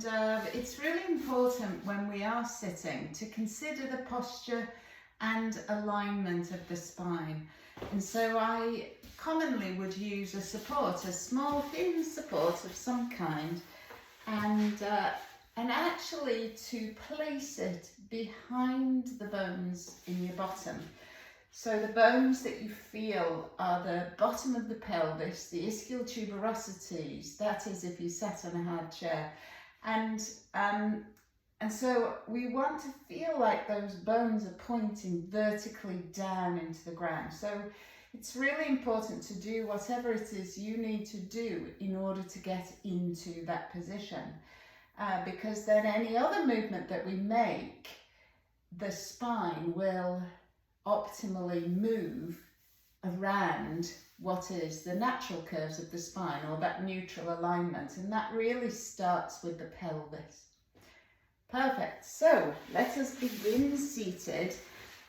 It's really important when we are sitting to consider the posture and alignment of the spine. And so I commonly would use a support, a small thin support of some kind, and actually to place it behind the bones in your bottom. So the bones that you feel are the bottom of the pelvis, the ischial tuberosities, that is if you sat on a hard chair. And so we want to feel like those bones are pointing vertically down into the ground. So it's really important to do whatever it is you need to do in order to get into that position. Because then any other movement that we make, the spine will optimally move around what is the natural curves of the spine, or that neutral alignment, and that really starts with the pelvis. Perfect. So let us begin seated,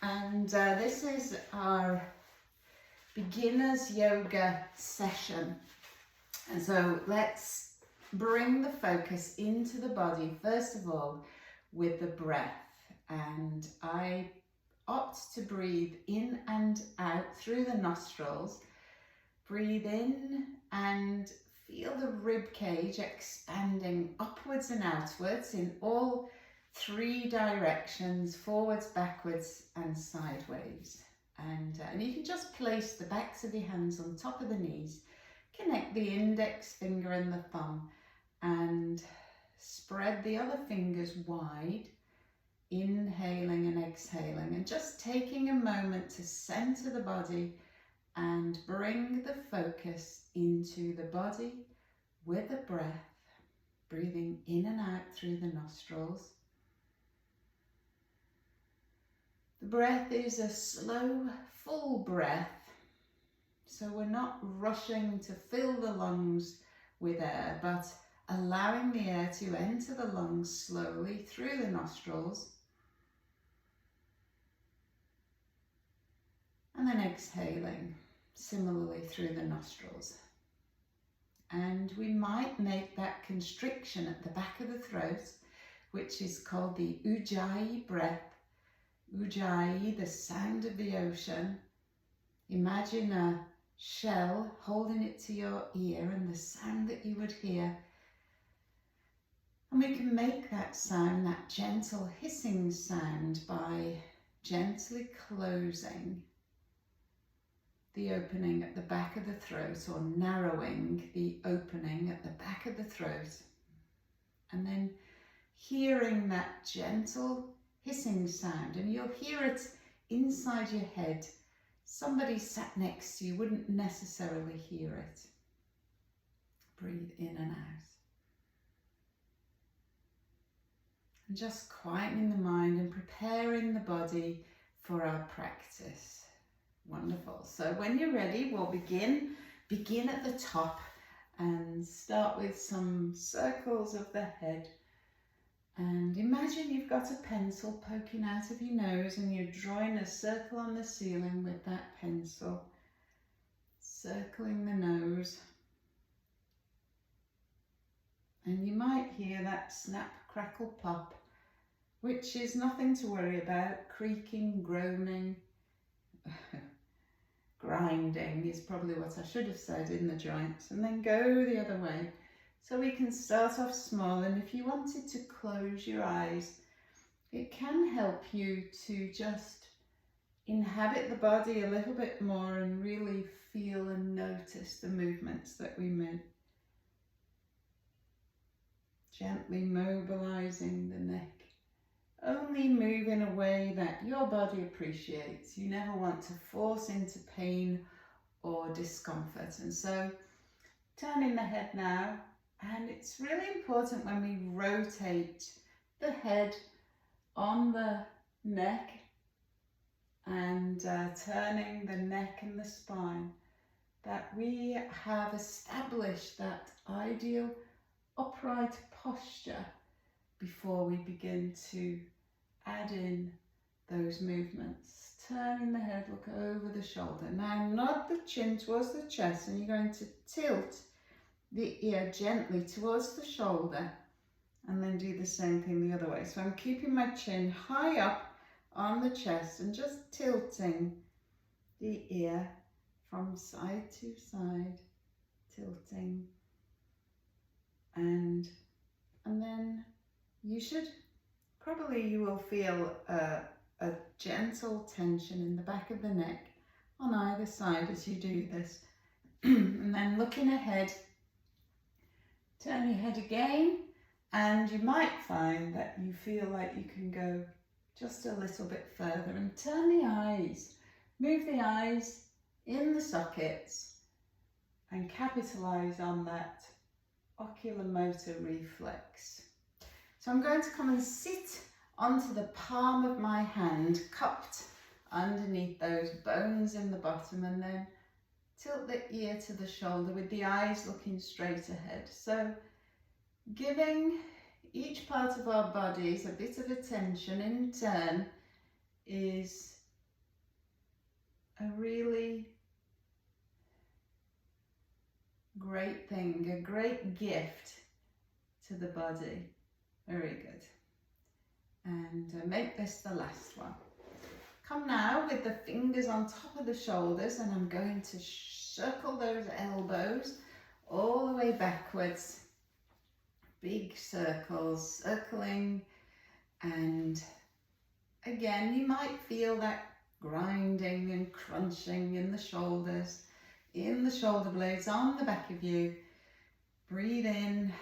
and this is our beginners yoga session. And so let's bring the focus into the body first of all with the breath, and I opt to breathe in and out through the nostrils. Breathe in and feel the rib cage expanding upwards and outwards in all three directions, forwards, backwards and sideways. And you can just place the backs of your hands on top of the knees, connect the index finger and the thumb, and spread the other fingers wide, inhaling and exhaling, and just taking a moment to center the body and bring the focus into the body with the breath, breathing in and out through the nostrils. The breath is a slow, full breath, so we're not rushing to fill the lungs with air, but allowing the air to enter the lungs slowly through the nostrils, and then exhaling similarly through the nostrils. And we might make that constriction at the back of the throat, which is called the Ujjayi breath. Ujjayi, the sound of the ocean. Imagine a shell, holding it to your ear, and the sound that you would hear. And we can make that sound, that gentle hissing sound, by gently closing the opening at the back of the throat, or narrowing the opening at the back of the throat, and then hearing that gentle hissing sound, and you'll hear it inside your head. Somebody sat next to you wouldn't necessarily hear it. Breathe in and out. And just quietening the mind and preparing the body for our practice. Wonderful. So when you're ready, we'll begin at the top and start with some circles of the head. And imagine you've got a pencil poking out of your nose and you're drawing a circle on the ceiling with that pencil, circling the nose. And you might hear that snap, crackle, pop, which is nothing to worry about. Creaking, groaning, grinding is probably what I should have said in the joints, and then go the other way. So we can start off small, and if you wanted to close your eyes, it can help you to just inhabit the body a little bit more and really feel and notice the movements that we make. Gently mobilizing the neck. Only move in a way that your body appreciates. You never want to force into pain or discomfort. And so turning the head now, and it's really important when we rotate the head on the neck and turning the neck and the spine, that we have established that ideal upright posture before we begin to add in those movements. Turning the head, look over the shoulder. Now nod the chin towards the chest, and you're going to tilt the ear gently towards the shoulder And then do the same thing the other way. So I'm keeping my chin high up on the chest and just tilting the ear from side to side, tilting. And then you will feel a gentle tension in the back of the neck on either side as you do this. And then looking ahead, turn your head again, and you might find that you feel like you can go just a little bit further, and turn the eyes, move the eyes in the sockets and capitalize on that oculomotor reflex. So I'm going to come and sit onto the palm of my hand, cupped underneath those bones in the bottom, and then tilt the ear to the shoulder with the eyes looking straight ahead. So giving each part of our bodies a bit of attention in turn is a really great thing, a great gift to the body. Very good. And make this the last one. Come now with the fingers on top of the shoulders, and I'm going to circle those elbows all the way backwards. Big circles, circling, and again you might feel that grinding and crunching in the shoulders, in the shoulder blades, on the back of you. Breathe in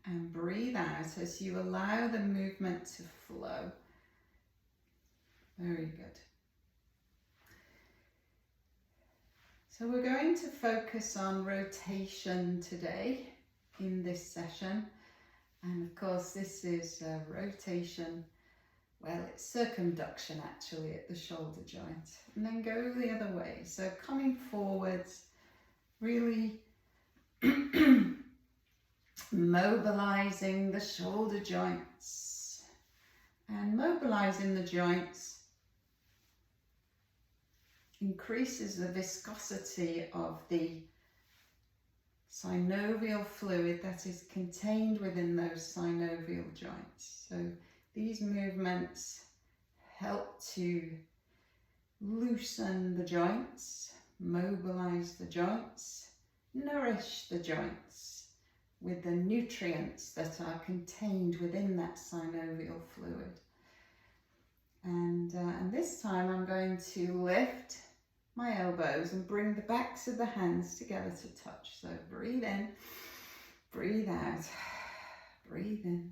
and breathe out as you allow the movement to flow. Very good. So we're going to focus on rotation today in this session, and of course this is rotation, well, it's circumduction actually at the shoulder joint, and then go the other way. So coming forwards, really mobilizing the shoulder joints, and mobilizing the joints increases the viscosity of the synovial fluid that is contained within those synovial joints. So these movements help to loosen the joints, mobilize the joints, nourish the joints with the nutrients that are contained within that synovial fluid. And this time I'm going to lift my elbows and bring the backs of the hands together to touch. So breathe in, breathe out, breathe in,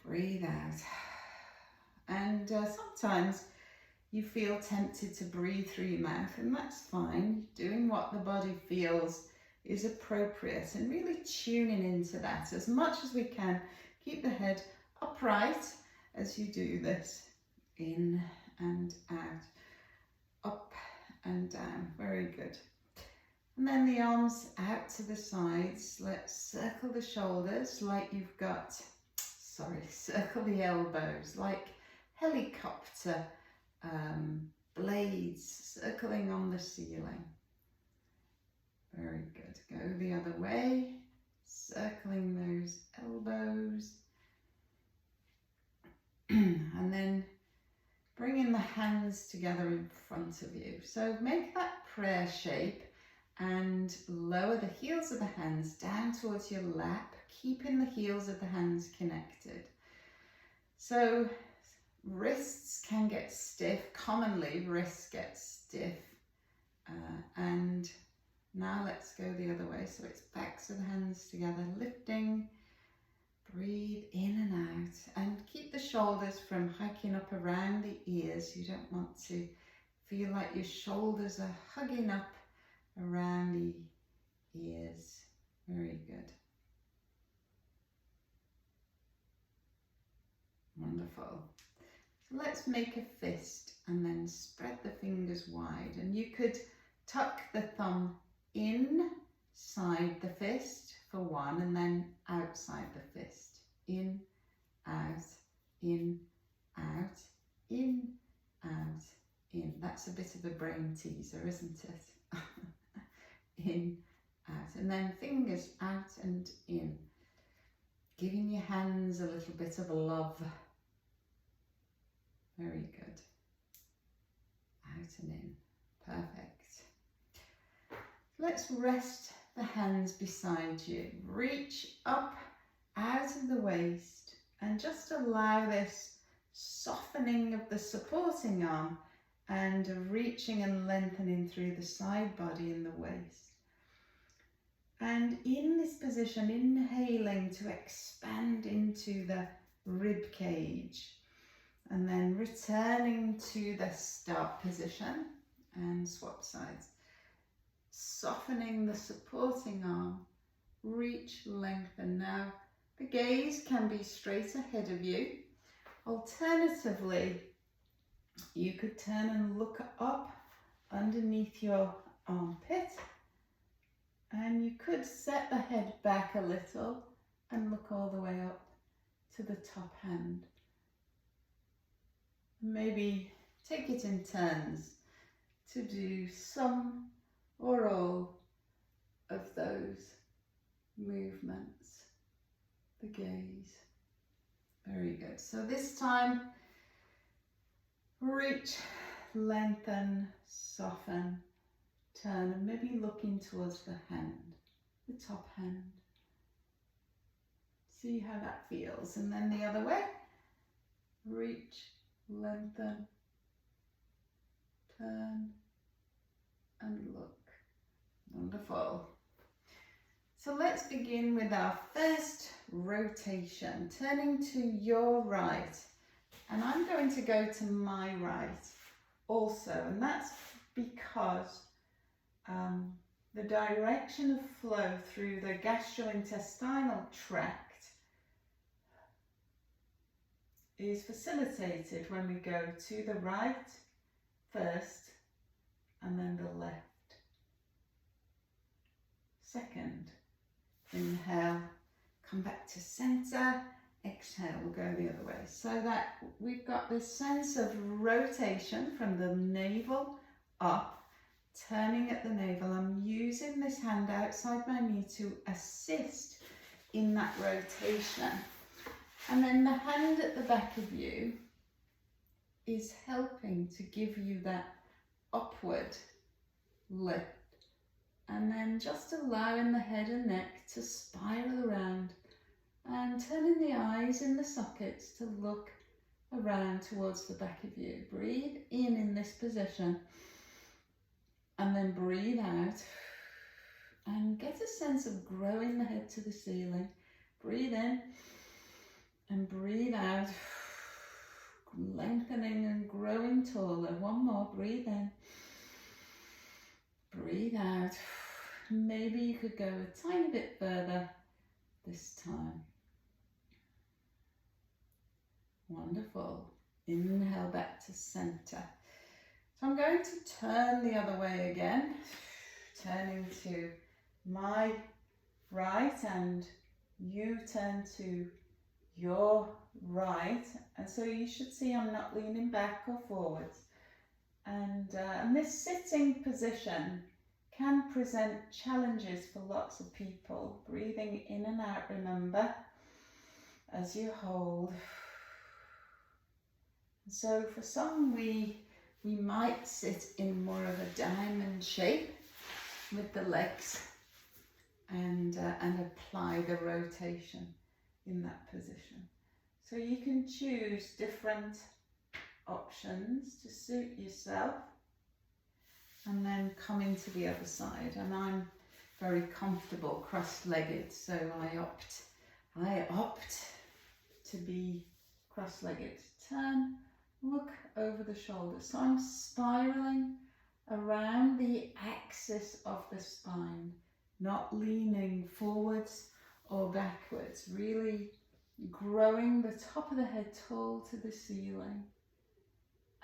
breathe out. And sometimes you feel tempted to breathe through your mouth, and that's fine. Doing what the body feels is appropriate, and really tuning into that as much as we can. Keep the head upright as you do this. In and out, up and down. Very good. And then the arms out to the sides. Let's circle the shoulders like you've got, circle the elbows like helicopter blades circling on the ceiling. Very good. Go the other way, circling those elbows. And then bringing the hands together in front of you. So make that prayer shape and lower the heels of the hands down towards your lap, keeping the heels of the hands connected. So wrists can get stiff. Commonly wrists get stiff. And now let's go the other way. So it's backs of the hands together, lifting. Breathe in and out, and keep the shoulders from hiking up around the ears. You don't want to feel like your shoulders are hugging up around the ears. Very good. Wonderful. So let's make a fist and then spread the fingers wide, and you could tuck the thumb inside the fist for one, and then outside the fist. In, out, in, out, in, out, in. That's a bit of a brain teaser, isn't it? In, out, and then fingers out and in. giving your hands a little bit of love. Very good. Out and in. Perfect. Let's rest the hands beside you. Reach up out of the waist and just allow this softening of the supporting arm and reaching and lengthening through the side body and the waist. And in this position, inhaling to expand into the rib cage, and then returning to the start position and swap sides. Softening the supporting arm, reach, lengthen. Now the gaze can be straight ahead of you. Alternatively, you could turn and look up underneath your armpit, and you could set the head back a little and look all the way up to the top hand. Maybe take it in turns to do some or all of those movements. The gaze. Very good. So this time, reach, lengthen, soften, turn, and maybe looking towards the hand, the top hand. See how that feels. And then the other way. Reach, lengthen, turn, and look. Wonderful. So let's begin with our first rotation, turning to your right. And I'm going to go to my right also, and that's because the direction of flow through the gastrointestinal tract is facilitated when we go to the right first and then the left second. Inhale, come back to center, exhale, we'll go the other way. So that we've got this sense of rotation from the navel up, turning at the navel. I'm using this hand outside my knee to assist in that rotation. And then the hand at the back of you is helping to give you that upward lift. And then just allowing the head and neck to spiral around and turning the eyes in the sockets to look around towards the back of you. Breathe in this position and then breathe out and get a sense of growing the head to the ceiling. Breathe in and breathe out, lengthening and growing taller. One more, breathe in, breathe out. Maybe you could go a tiny bit further this time. Wonderful. Inhale back to center. So I'm going to turn the other way again, turning to my right, and you turn to your right. And so you should see I'm not leaning back or forwards. And this sitting position can present challenges for lots of people. Breathing in and out, remember, as you hold. So for some, we might sit in more of a diamond shape with the legs and apply the rotation in that position. So you can choose different options to suit yourself and then come into the other side. And I'm very comfortable cross-legged, so I opt to be cross-legged. Turn, look over the shoulders. So I'm spiraling around the axis of the spine, not leaning forwards or backwards, really growing the top of the head tall to the ceiling.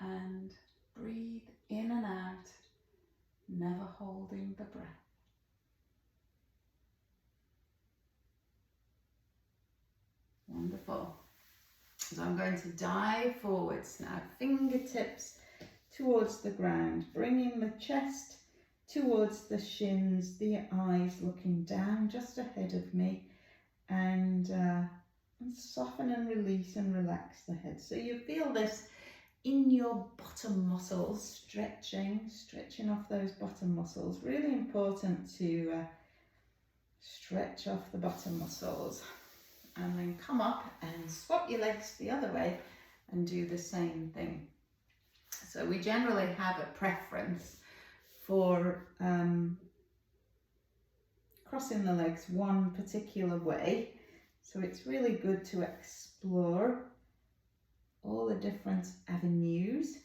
And breathe in and out, never holding the breath. Wonderful. So I'm going to dive forwards now, fingertips towards the ground, bringing the chest towards the shins, the eyes looking down just ahead of me, and And soften and release and relax the head. So you feel this in your bottom muscles, stretching off those bottom muscles. Really important to stretch off the bottom muscles. And then come up and swap your legs the other way and do the same thing. So we generally have a preference for crossing the legs one particular way. So it's really good to explore all the different avenues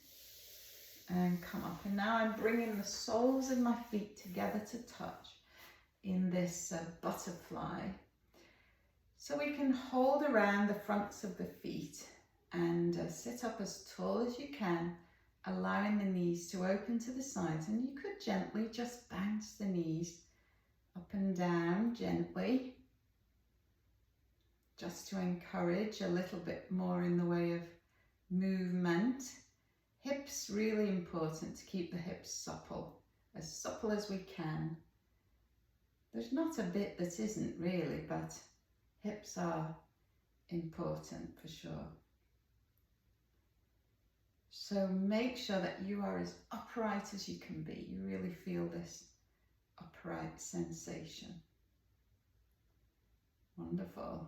and come up. And now I'm bringing the soles of my feet together to touch in this butterfly. So we can hold around the fronts of the feet and sit up as tall as you can, allowing the knees to open to the sides. And you could gently just bounce the knees up and down gently, just to encourage a little bit more in the way of movement. Hips, really important to keep the hips supple as we can. There's not a bit that isn't really, but hips are important for sure. So make sure that you are as upright as you can be. You really feel this upright sensation. Wonderful.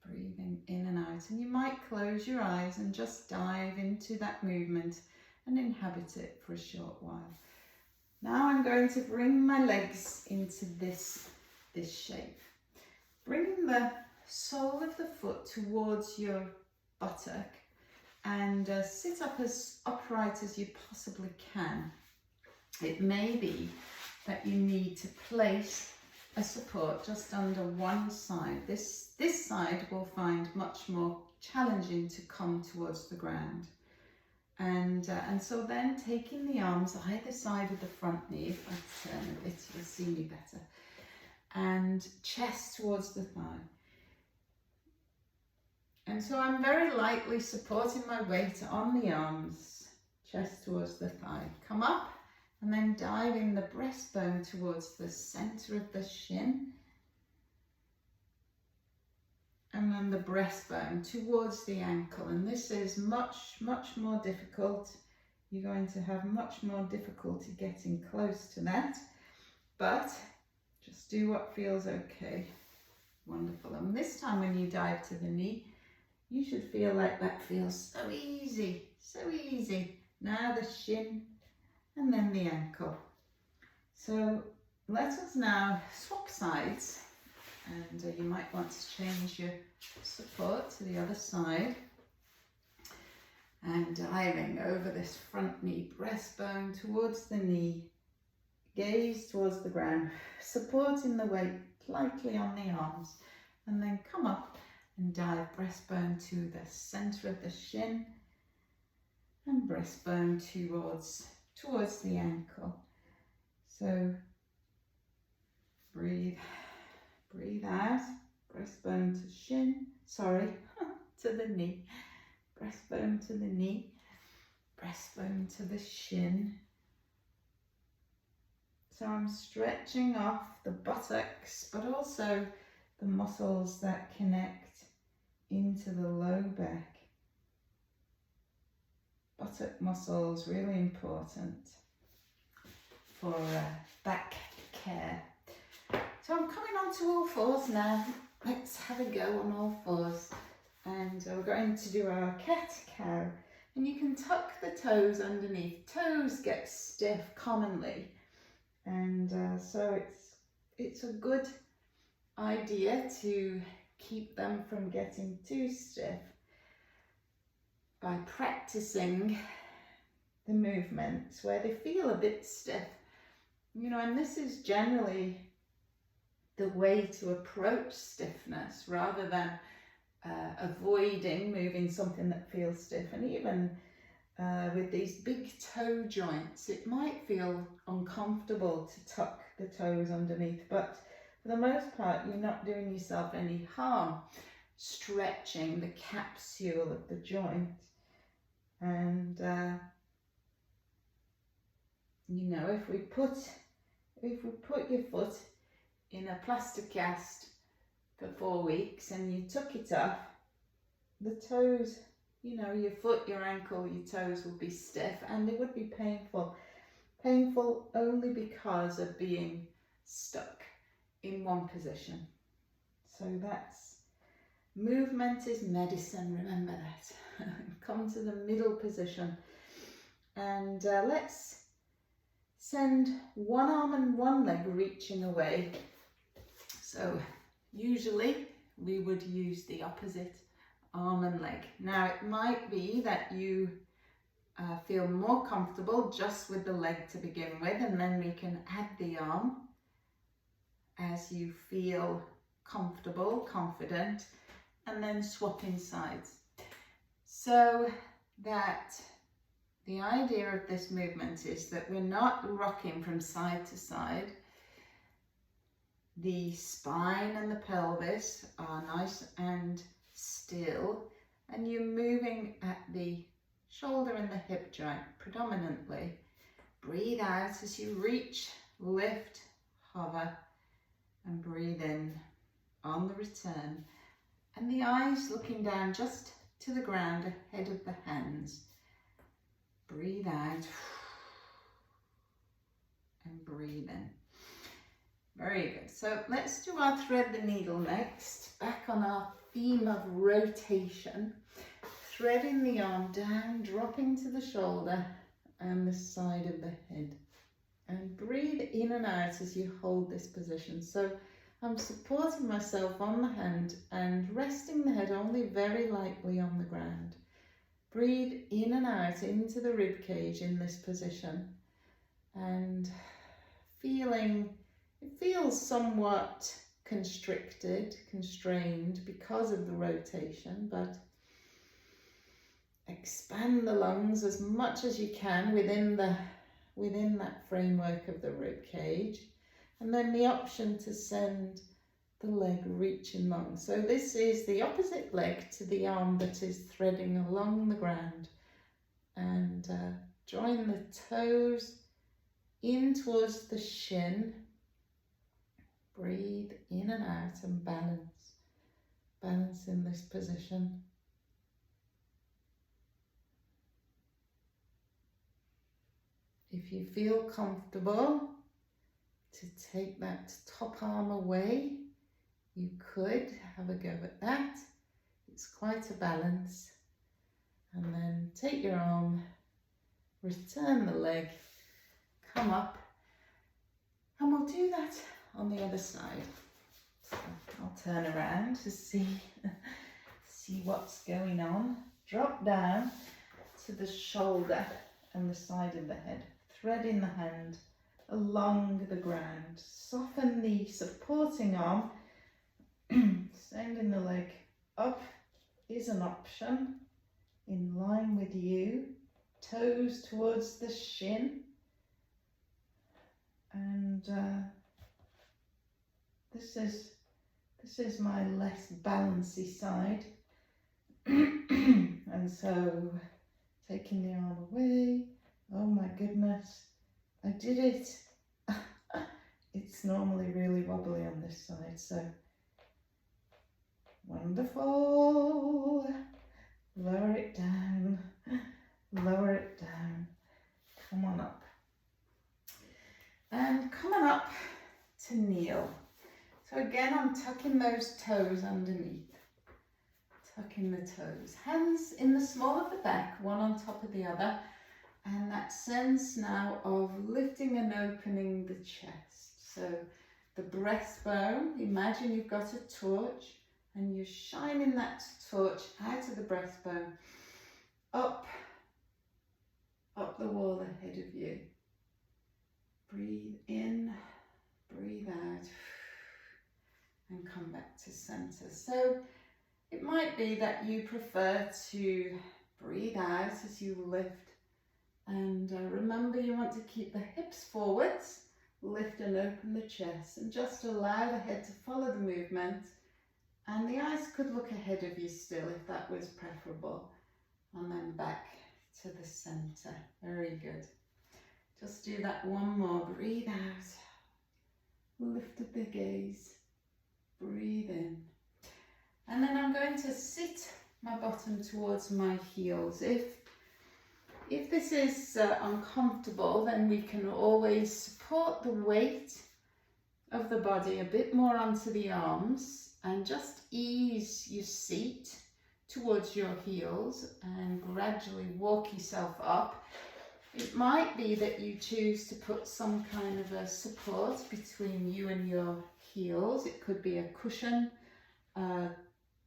Breathing in and out, and you might close your eyes and just dive into that movement and inhabit it for a short while. Now I'm going to bring my legs into this shape. Bring the sole of the foot towards your buttock and sit up as upright as you possibly can. It may be that you need to place a support just under one side. This side will find much more challenging to come towards the ground. And so then taking the arms either side of the front knee, if I turn a bit, you'll see me better, and chest towards the thigh. And so I'm very lightly supporting my weight on the arms, chest towards the thigh. Come up and then diving the breastbone towards the center of the shin. And then the breastbone towards the ankle. And this is much more difficult. You're going to have much more difficulty getting close to that. But just do what feels okay. Wonderful. And this time when you dive to the knee, you should feel like that feels so easy, so easy. Now the shin and then the ankle. So let us now swap sides, and you might want to change your support to the other side. And diving over this front knee, breastbone towards the knee, gaze towards the ground, supporting the weight lightly on the arms, and then come up and dive breastbone to the center of the shin and breastbone towards the ankle. So breathe out, breastbone to shin, to the knee, breastbone to the knee, breastbone to the shin. So I'm stretching off the buttocks, but also the muscles that connect into the low back. Buttock muscles, really important for back care. So I'm coming on to all fours now. Let's have a go on all fours. And we're going to do our cat-cow. And you can tuck the toes underneath. Toes get stiff commonly. And so it's a good idea to keep them from getting too stiff by practicing the movements where they feel a bit stiff. You know, and this is generally the way to approach stiffness rather than avoiding moving something that feels stiff. And even with these big toe joints, it might feel uncomfortable to tuck the toes underneath, but for the most part, you're not doing yourself any harm stretching the capsule of the joint. And you know, if we put your foot in a plastic cast, for 4 weeks and you took it off, the toes, you know, your foot, your ankle, your toes would be stiff and they would be painful. Painful only because of being stuck in one position. So that's, movement is medicine, remember that. Come to the middle position and let's send one arm and one leg reaching away. So usually we would use the opposite arm and leg. Now it might be that you feel more comfortable just with the leg to begin with, and then we can add the arm as you feel comfortable, confident, and then swapping sides. So that the idea of this movement is that we're not rocking from side to side. The spine and the pelvis are nice and still, and you're moving at the shoulder and the hip joint predominantly. Breathe out as you reach, lift, hover, and breathe in on the return. And the eyes looking down just to the ground ahead of the hands. Breathe out and breathe in. Very good. So let's do our thread the needle next. Back on our theme of rotation. Threading the arm down, dropping to the shoulder and the side of the head. And breathe in and out as you hold this position. So I'm supporting myself on the hand and resting the head only very lightly on the ground. Breathe in and out into the rib cage in this position. And it feels somewhat constricted, constrained because of the rotation, but expand the lungs as much as you can within that framework of the rib cage, and then the option to send the leg reaching long. So this is the opposite leg to the arm that is threading along the ground, and join the toes in towards the shin. Breathe in and out and balance in this position. If you feel comfortable to take that top arm away, you could have a go at that. It's quite a balance. And then take your arm, return the leg, come up, and we'll do that on the other side. So I'll turn around to see what's going on. Drop down to the shoulder and the side of the head. Threading the hand along the ground. Soften the supporting arm. Sending the leg up is an option. In line with you. Toes towards the shin. And this is my less balancy side. And so taking the arm away. Oh my goodness, I did it. It's normally really wobbly on this side, so wonderful. Lower it down, lower it down. Come on up. And coming up to kneel. So again, I'm tucking those toes underneath. Tucking the toes. Hands in the small of the back, one on top of the other. And that sense now of lifting and opening the chest. So the breastbone, imagine you've got a torch and you're shining that torch out of the breastbone, up the wall ahead of you. Breathe in, breathe out, and come back to center. So it might be that you prefer to breathe out as you lift. And remember, you want to keep the hips forwards, lift and open the chest, and just allow the head to follow the movement. And the eyes could look ahead of you still if that was preferable. And then back to the center. Very good. Just do that one more. Breathe out. Lift up the gaze. Breathe in. And then I'm going to sit my bottom towards my heels. If this is uncomfortable, then we can always support the weight of the body a bit more onto the arms and just ease your seat towards your heels and gradually walk yourself up. It might be that you choose to put some kind of a support between you and your heels. It could be a cushion,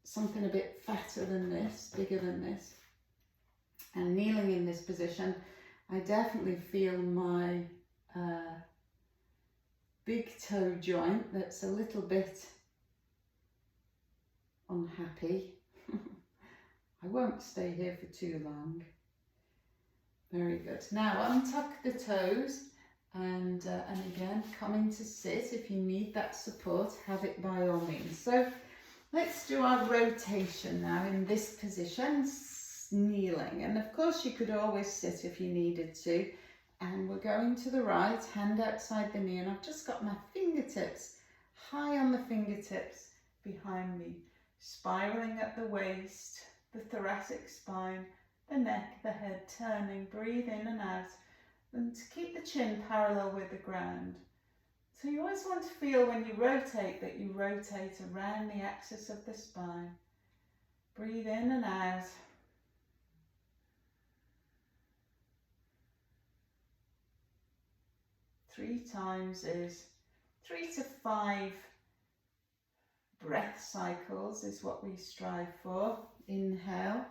something a bit fatter than this, bigger than this. And kneeling in this position, I definitely feel my big toe joint that's a little bit unhappy. I won't stay here for too long. Very good. Now untuck the toes and again come into sit. If you need that support, have it by all means. So let's do our rotation now in this position, kneeling. And of course you could always sit if you needed to. And we're going to the right, hand outside the knee, and I've just got my fingertips high on the fingertips behind me, spiraling at the waist, the thoracic spine, the neck, the head turning. Breathe in and out, and to keep the chin parallel with the ground. So you always want to feel when you rotate that you rotate around the axis of the spine. Breathe in and out. Three times is 3 to 5 breath cycles is what we strive for. Inhale,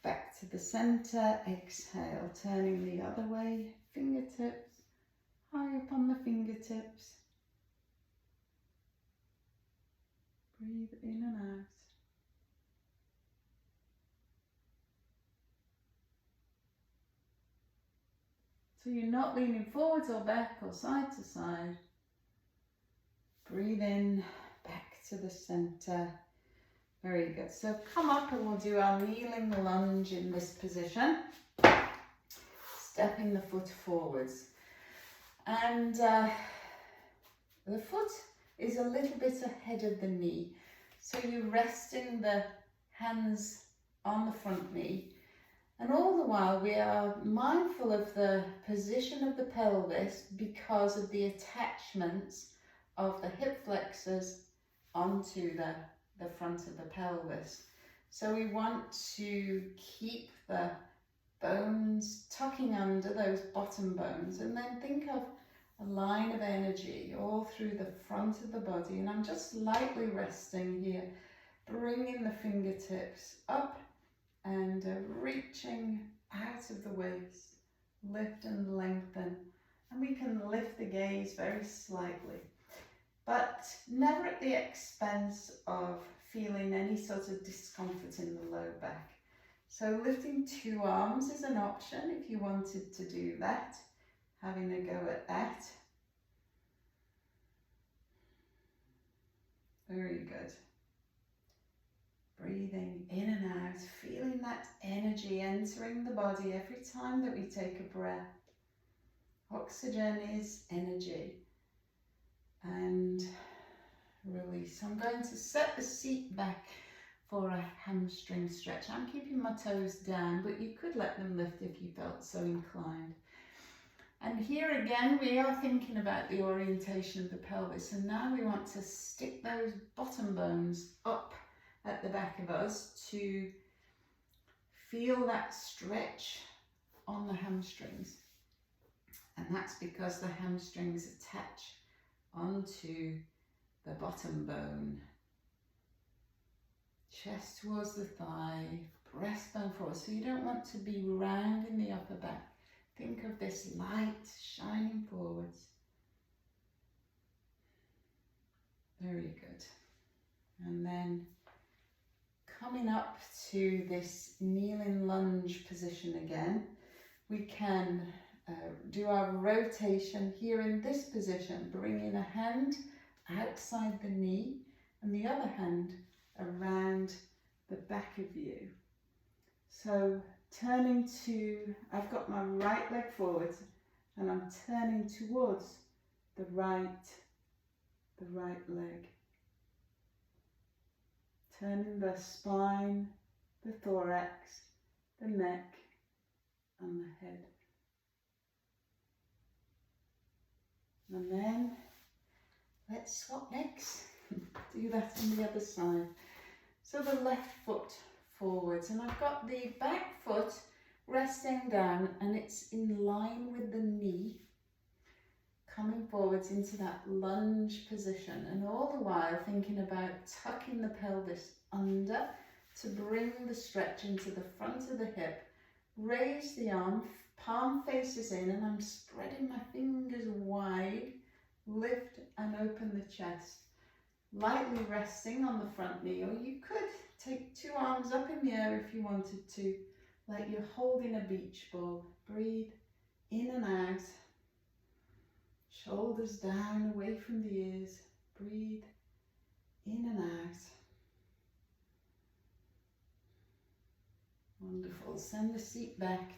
back to the center, exhale, turning the other way, fingertips, high up on the fingertips. Breathe in and out. So you're not leaning forwards or back or side to side. Breathe in, back to the center. Very good. So come up and we'll do our kneeling lunge in this position. Stepping the foot forwards. And the foot is a little bit ahead of the knee. So you're resting the hands on the front knee. And all the while we are mindful of the position of the pelvis because of the attachments of the hip flexors onto the front of the pelvis. So we want to keep the bones tucking under those bottom bones, and then think of a line of energy all through the front of the body. And I'm just lightly resting here, bringing the fingertips up and reaching out of the waist, lift and lengthen. And we can lift the gaze very slightly, but never at the expense of feeling any sort of discomfort in the low back. So lifting 2 arms is an option if you wanted to do that, having a go at that. Very good. Breathing in and out, feeling that energy entering the body every time that we take a breath. Oxygen is energy. And release. I'm going to set the seat back for a hamstring stretch. I'm keeping my toes down, but you could let them lift if you felt so inclined. And here again, we are thinking about the orientation of the pelvis. And now we want to stick those bottom bones up at the back of us to feel that stretch on the hamstrings. And that's because the hamstrings attach onto the bottom bone. Chest towards the thigh, breastbone forward. So you don't want to be round in the upper back. Think of this light shining forwards. Very good. And then coming up to this kneeling lunge position again, we can do our rotation here in this position, bringing a hand outside the knee and the other hand around the back of you. So turning to, I've got my right leg forward and I'm turning towards the right leg. turning the spine, the thorax, the neck and the head. And then let's swap legs. Do that on the other side. So the left foot forwards, and I've got the back foot resting down and it's in line with the knee, coming forwards into that lunge position, and all the while thinking about tucking the pelvis under to bring the stretch into the front of the hip. Raise the arm, palm faces in, and I'm spreading my fingers wide. Lift and open the chest, lightly resting on the front knee, or you could take two arms up in the air if you wanted to, like you're holding a beach ball. Breathe in and out, shoulders down away from the ears. Breathe in and out. Wonderful. Send the seat back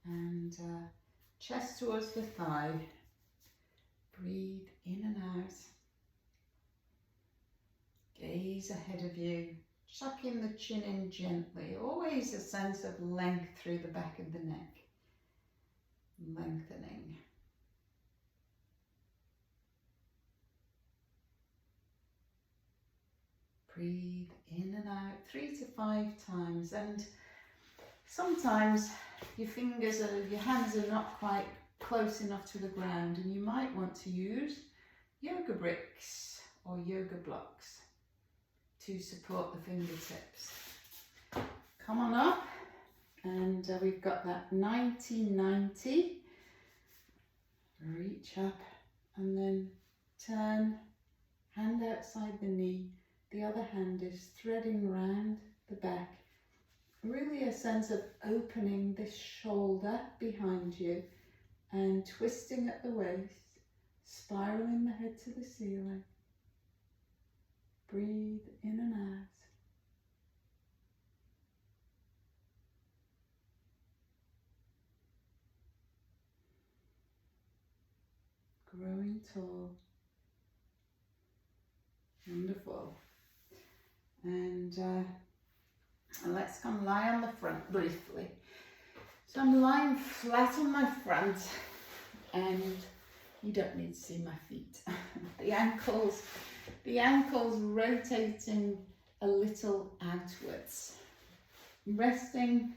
and chest towards the thigh. Breathe in and out. Gaze ahead of you. Sucking the chin in gently. Always a sense of length through the back of the neck. Lengthening. Breathe in and out 3 to 5 times, and sometimes your hands are not quite close enough to the ground, and you might want to use yoga bricks or yoga blocks to support the fingertips. Come on up, and we've got that 90-90. Reach up and then turn, hand outside the knee. The other hand is threading round the back. Really a sense of opening this shoulder behind you and twisting at the waist, spiraling the head to the ceiling. Breathe in and out. Growing tall. Wonderful. And let's come lie on the front briefly. So I'm lying flat on my front, and you don't need to see my feet. the ankles rotating a little outwards. Resting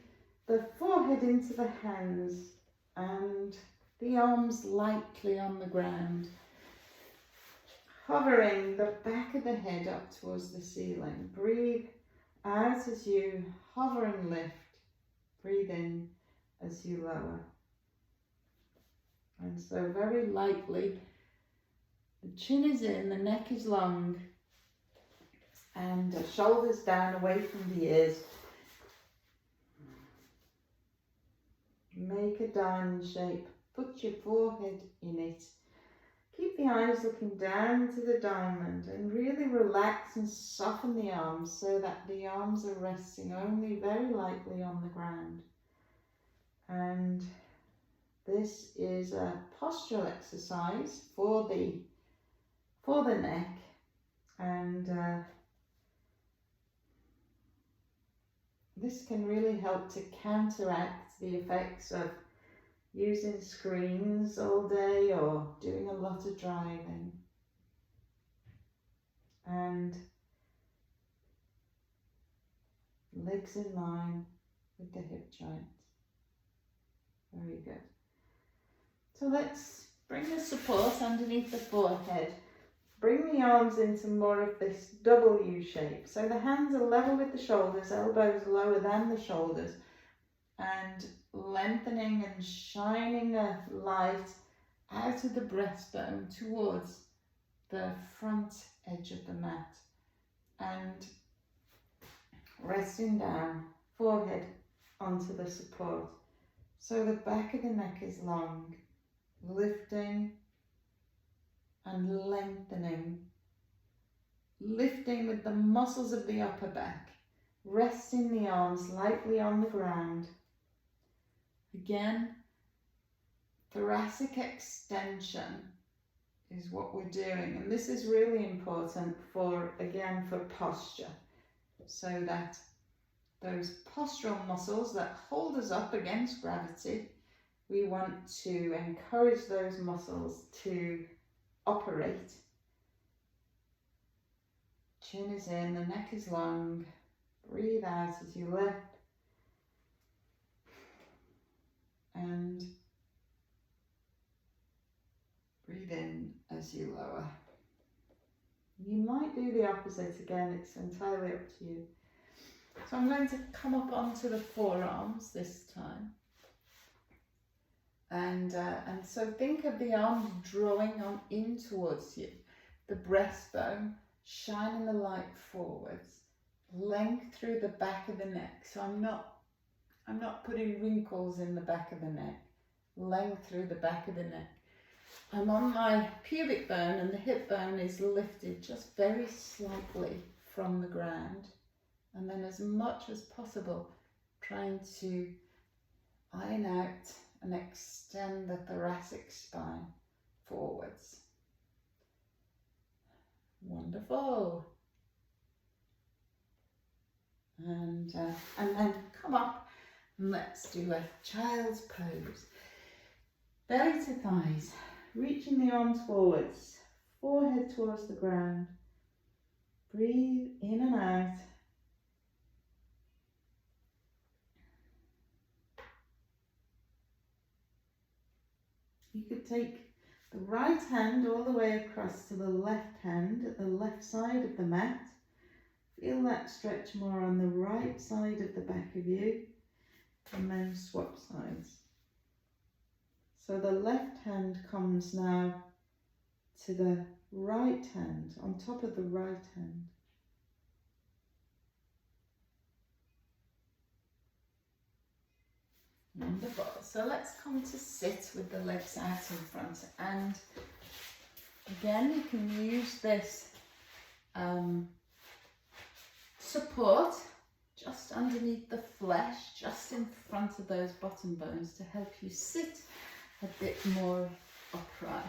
the forehead into the hands and the arms lightly on the ground. Hovering the back of the head up towards the ceiling. Breathe out as you hover and lift. Breathe in as you lower. And so very lightly, the chin is in, the neck is long, and the shoulders down away from the ears. Make a diamond shape. Put your forehead in it. Keep the eyes looking down to the diamond and really relax and soften the arms so that the arms are resting only very lightly on the ground. And this is a postural exercise for the neck, and this can really help to counteract the effects of using screens all day or doing a lot of driving. And legs in line with the hip joints. Very good. So let's bring the support underneath the forehead. Bring the arms into more of this W shape. So the hands are level with the shoulders, elbows lower than the shoulders, and lengthening and shining a light out of the breastbone towards the front edge of the mat, and resting down, forehead onto the support. So the back of the neck is long, lifting and lengthening, lifting with the muscles of the upper back, resting the arms lightly on the ground. Again, thoracic extension is what we're doing. And this is really important for, again, for posture, so that those postural muscles that hold us up against gravity, we want to encourage those muscles to operate. Chin is in, the neck is long. Breathe out as you lift. And breathe in as you lower. You might do the opposite again, it's entirely up to you. So I'm going to come up onto the forearms this time. And so think of the arms drawing on in towards you, the breastbone, shining the light forwards, length through the back of the neck. So I'm not putting wrinkles in the back of the neck, length through the back of the neck. I'm on my pubic bone and the hip bone is lifted just very slightly from the ground. And then as much as possible, trying to iron out and extend the thoracic spine forwards. Wonderful. And then come up and let's do a child's pose. Belly to thighs, reaching the arms forwards, forehead towards the ground. Breathe in and out. You could take the right hand all the way across to the left hand at the left side of the mat. Feel that stretch more on the right side of the back of you, and then swap sides. So the left hand comes now to the right hand, on top of the right hand. Wonderful. So let's come to sit with the legs out in front. And again, you can use this support just underneath the flesh, just in front of those bottom bones to help you sit a bit more upright.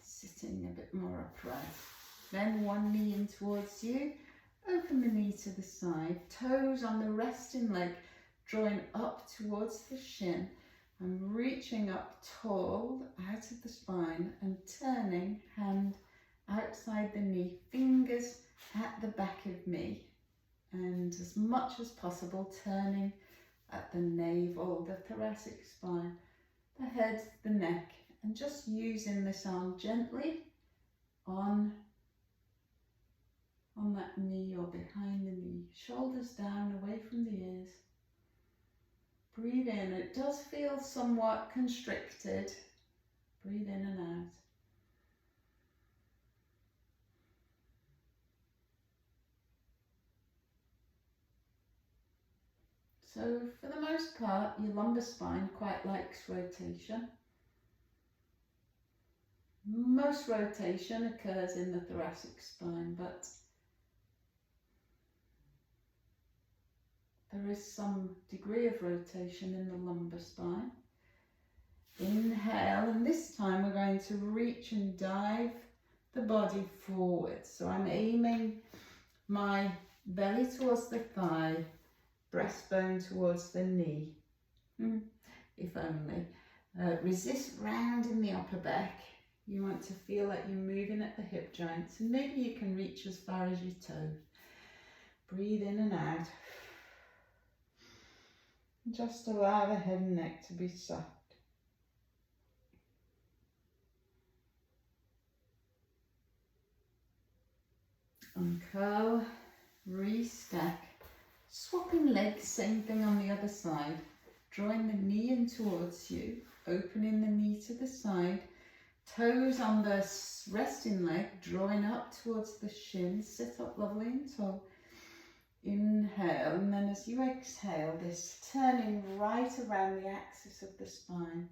Sitting a bit more upright. Then one knee in towards you. Open the knee to the side. Toes on the resting leg, drawing up towards the shin. And reaching up tall out of the spine and turning hand outside the knee, fingers at the back of me, and as much as possible turning at the navel, the thoracic spine, the head, the neck, and just using this arm gently on that knee or behind the knee, shoulders down away from the ears. Breathe in. It does feel somewhat constricted. Breathe in and out. So for the most part, your lumbar spine quite likes rotation. Most rotation occurs in the thoracic spine, but there is some degree of rotation in the lumbar spine. Inhale, and this time we're going to reach and dive the body forward. So I'm aiming my belly towards the thigh, breastbone towards the knee, if only. Resist round in the upper back. You want to feel like you're moving at the hip joints, and maybe you can reach as far as your toes. Breathe in and out. Just allow the head and neck to be soft. Uncurl, restack. Swapping legs, same thing on the other side. Drawing the knee in towards you, opening the knee to the side. Toes on the resting leg, drawing up towards the shin. Sit up lovely and tall. Inhale, and then as you exhale, this turning right around the axis of the spine.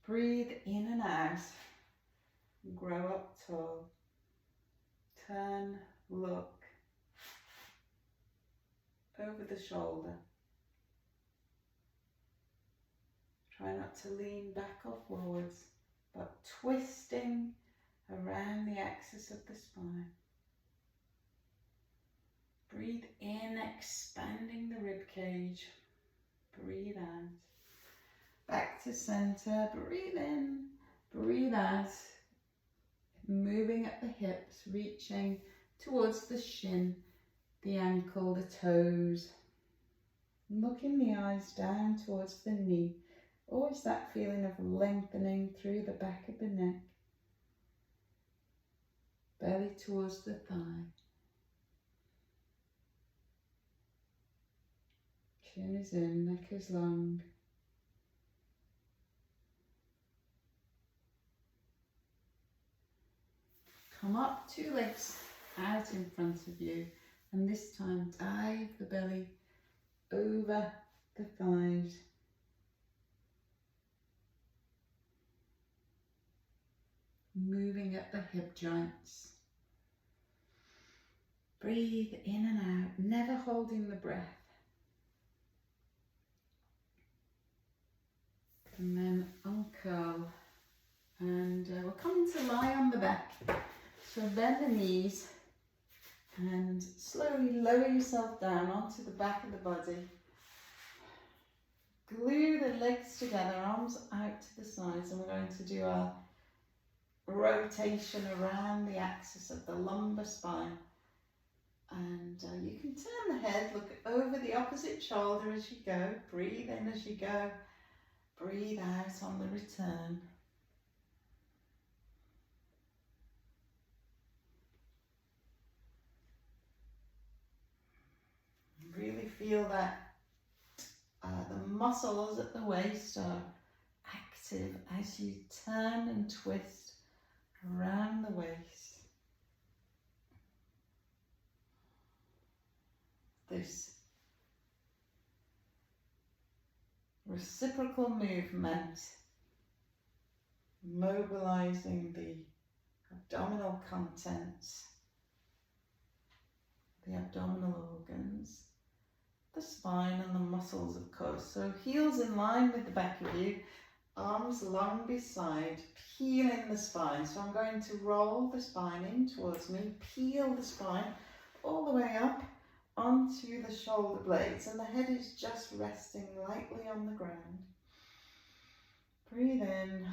Breathe in and out. Grow up tall. Turn, look. Over the shoulder. Try not to lean back or forwards. but twisting around the axis of the spine. Breathe in, expanding the rib cage. Breathe out. Back to center. Breathe in, breathe out. Moving at the hips, reaching towards the shin, the ankle, the toes. Looking the eyes down towards the knee. Always that feeling of lengthening through the back of the neck. Belly towards the thigh. Chin is in, neck is long. Come up, 2 legs out in front of you, and this time dive the belly over the thighs. Moving at the hip joints. Breathe in and out, never holding the breath. And then uncurl. And we're coming to lie on the back. So bend the knees and slowly lower yourself down onto the back of the body. Glue the legs together, arms out to the sides, and we're going to do our rotation around the axis of the lumbar spine. And you can turn the head, look over the opposite shoulder as you go. Breathe in as you go. Breathe out on the return. Really feel that the muscles at the waist are active as you turn and twist around the waist. This reciprocal movement, mobilizing the abdominal contents, the abdominal organs, the spine and the muscles, of course. So heels in line with the back of you, arms long beside, peeling the spine. So I'm going to roll the spine in towards me, peel the spine all the way up onto the shoulder blades, and the head is just resting lightly on the ground. Breathe in,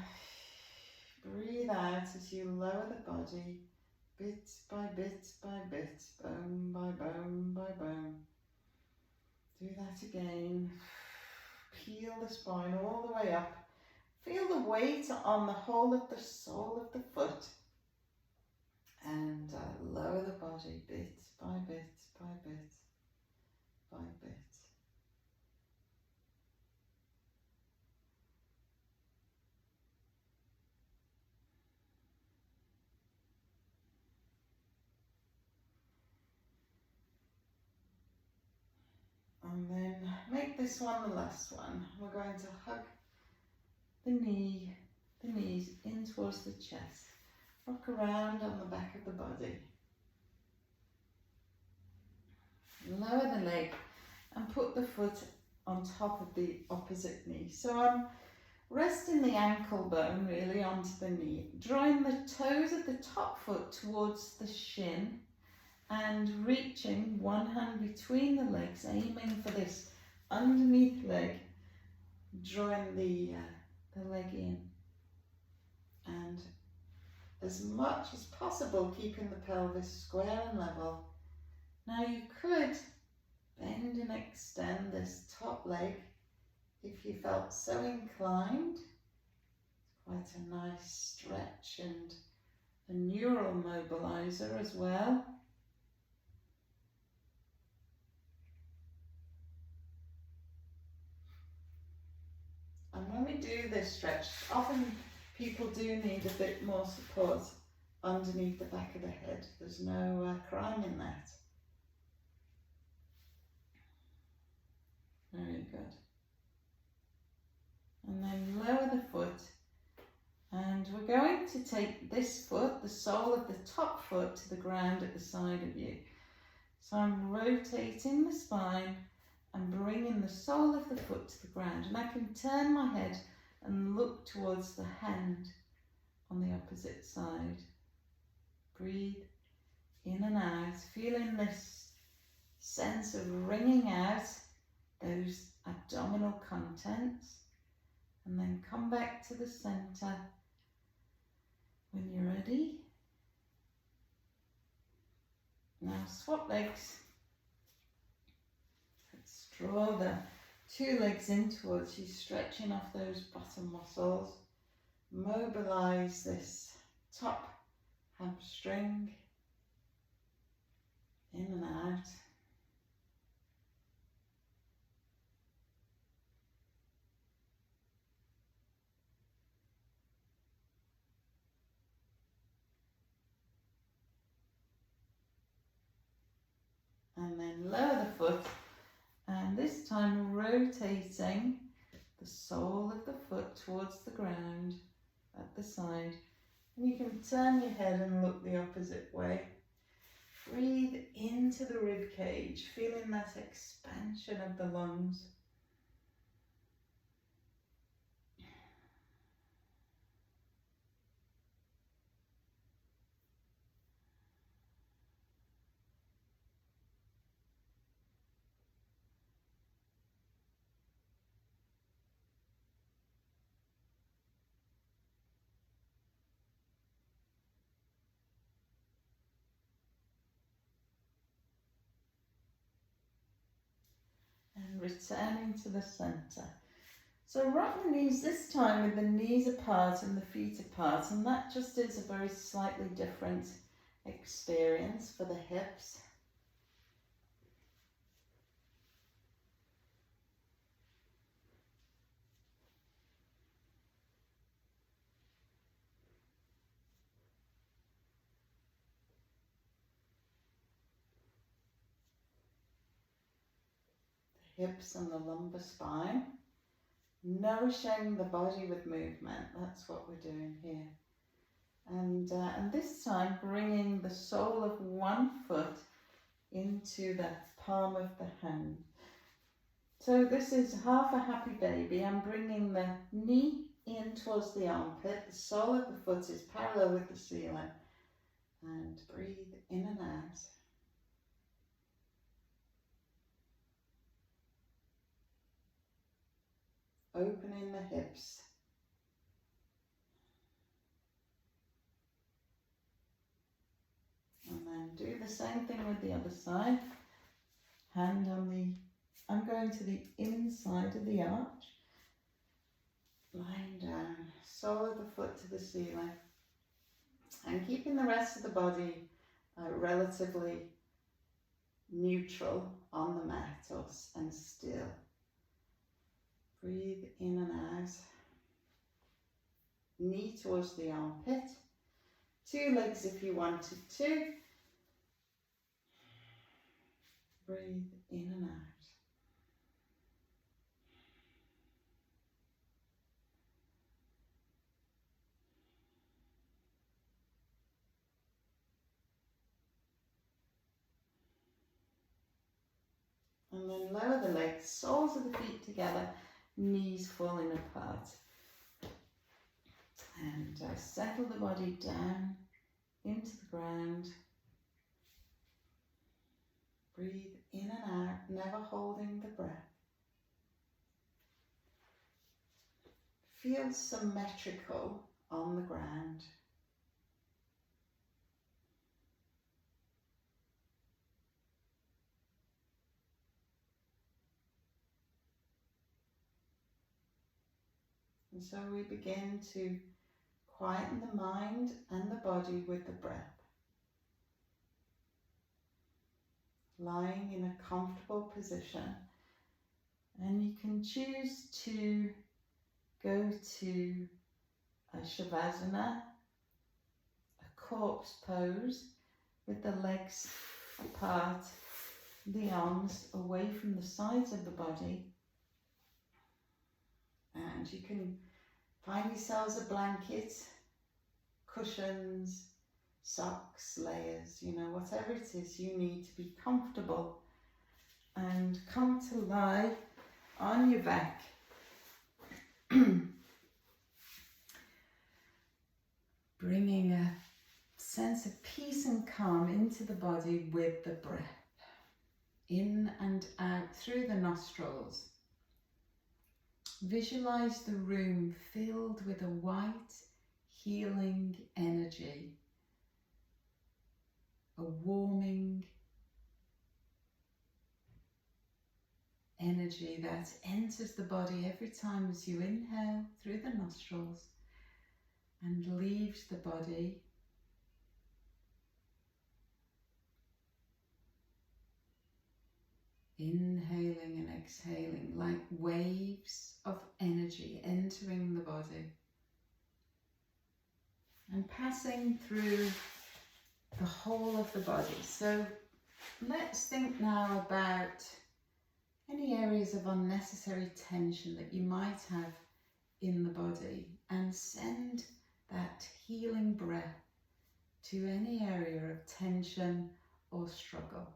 breathe out as you lower the body, bit by bit by bit, bone by bone by bone. Do that again. Peel the spine all the way up. Feel the weight on the whole of the sole of the foot. And lower the body bit by bit by bit by bit. And then make this one the last one. We're going to hug the knees in towards the chest. Rock around on the back of the body. Lower the leg and put the foot on top of the opposite knee. So I'm resting the ankle bone really onto the knee, drawing the toes of the top foot towards the shin, and reaching one hand between the legs, aiming for this underneath leg, drawing the leg in, and as much as possible keeping the pelvis square and level. Now you could bend and extend this top leg if you felt so inclined. It's quite a nice stretch and a neural mobilizer as well. And when we do this stretch, often people do need a bit more support underneath the back of the head. There's no crime in that. Very good. And then lower the foot. And we're going to take this foot, the sole of the top foot, to the ground at the side of you. So I'm rotating the spine and bringing the sole of the foot to the ground. And I can turn my head and look towards the hand on the opposite side. Breathe in and out, feeling this sense of wringing out those abdominal contents, and then come back to the center when you're ready. Now swap legs. Let's draw the two legs in towards you, stretching off those bottom muscles. Mobilize this top hamstring, in and out. And then lower the foot, and this time rotating the sole of the foot towards the ground at the side. And you can turn your head and look the opposite way. Breathe into the rib cage, feeling that expansion of the lungs. And returning to the center. So rock the knees this time with the knees apart and the feet apart, and that just is a very slightly different experience for the hips. The hips and the lumbar spine. Nourishing the body with movement, that's what we're doing here. And this time bringing the sole of one foot into the palm of the hand. So this is half a happy baby. I'm bringing the knee in towards the armpit, the sole of the foot is parallel with the ceiling, and breathe in and out. Opening the hips. And then do the same thing with the other side. Hand on the, I'm going to the inside of the arch. Lying down, sole of the foot to the ceiling. And keeping the rest of the body relatively neutral on the mat and still. Breathe in and out. Knee towards the armpit. Two legs if you wanted to. Breathe in and out. And then lower the legs, soles of the feet together, knees falling apart. And settle the body down into the ground. Breathe in and out, never holding the breath. Feel symmetrical on the ground. And so we begin to quieten the mind and the body with the breath. Lying in a comfortable position, and you can choose to go to a Shavasana, a corpse pose with the legs apart, the arms away from the sides of the body, and you can find yourselves a blanket, cushions, socks, layers, you know, whatever it is you need to be comfortable, and come to lie on your back. bringing a sense of peace and calm into the body with the breath. In and out through the nostrils. Visualize the room filled with a white, healing energy, a warming energy that enters the body every time as you inhale through the nostrils and leaves the body. Inhaling and exhaling like waves of energy entering the body and passing through the whole of the body. So let's think now about any areas of unnecessary tension that you might have in the body and send that healing breath to any area of tension or struggle.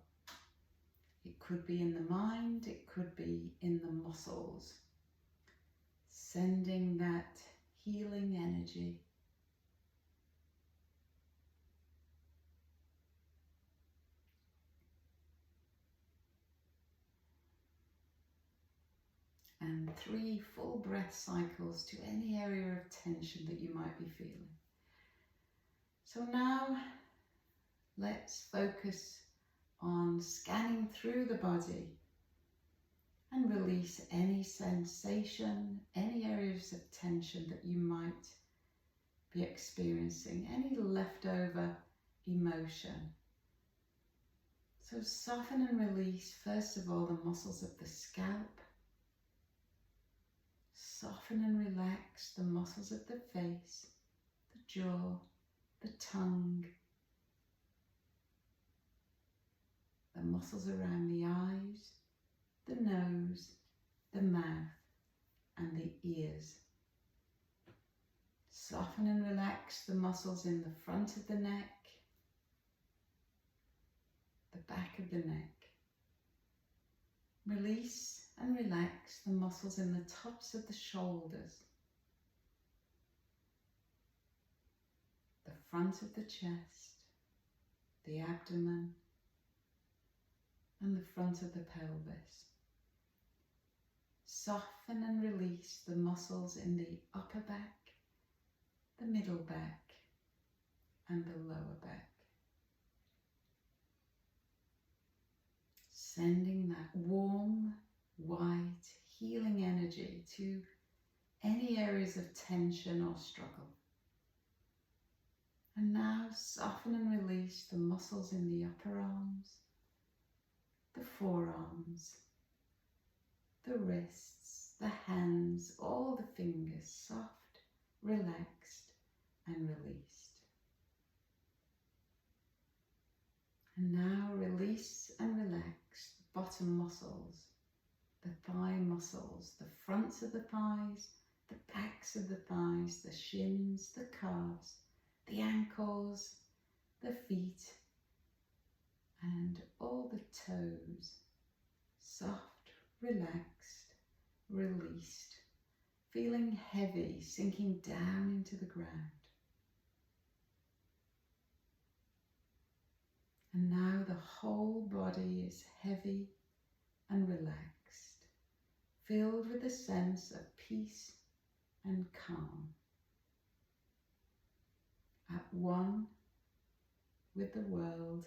It could be in the mind, it could be in the muscles. Sending that healing energy. And 3 full breath cycles to any area of tension that you might be feeling. So now let's focus on scanning through the body and release any sensation, any areas of tension that you might be experiencing, any leftover emotion. So soften and release, first of all, the muscles of the scalp. Soften and relax the muscles of the face, the jaw, the tongue, the muscles around the eyes, the nose, the mouth, and the ears. Soften and relax the muscles in the front of the neck, the back of the neck. Release and relax the muscles in the tops of the shoulders, the front of the chest, the abdomen, and the front of the pelvis. Soften and release the muscles in the upper back, the middle back, and the lower back. Sending that warm, white, healing energy to any areas of tension or struggle. And now soften and release the muscles in the upper arms, the forearms, the wrists, the hands, all the fingers, soft, relaxed, and released. And now release and relax the bottom muscles, the thigh muscles, the fronts of the thighs, the backs of the thighs, the shins, the calves, the ankles, the feet, and all the toes. Soft, relaxed, released, feeling heavy, sinking down into the ground. And now the whole body is heavy and relaxed, filled with a sense of peace and calm. At one with the world,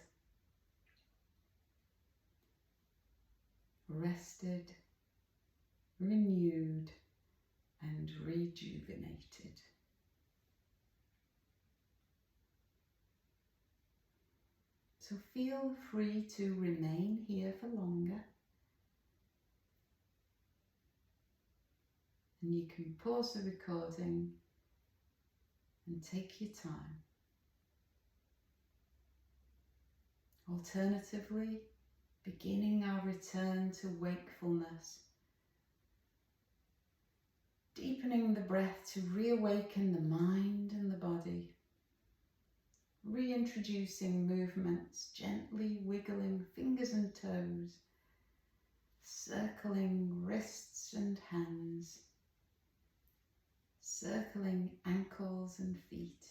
rested, renewed, and rejuvenated. So feel free to remain here for longer. And you can pause the recording and take your time. Alternatively, beginning our return to wakefulness, deepening the breath to reawaken the mind and the body, reintroducing movements, gently wiggling fingers and toes, circling wrists and hands, circling ankles and feet,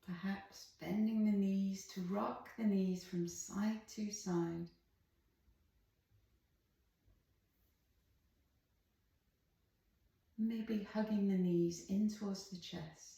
Perhaps bending the knees to rock the knees from side to side. Maybe hugging the knees in towards the chest.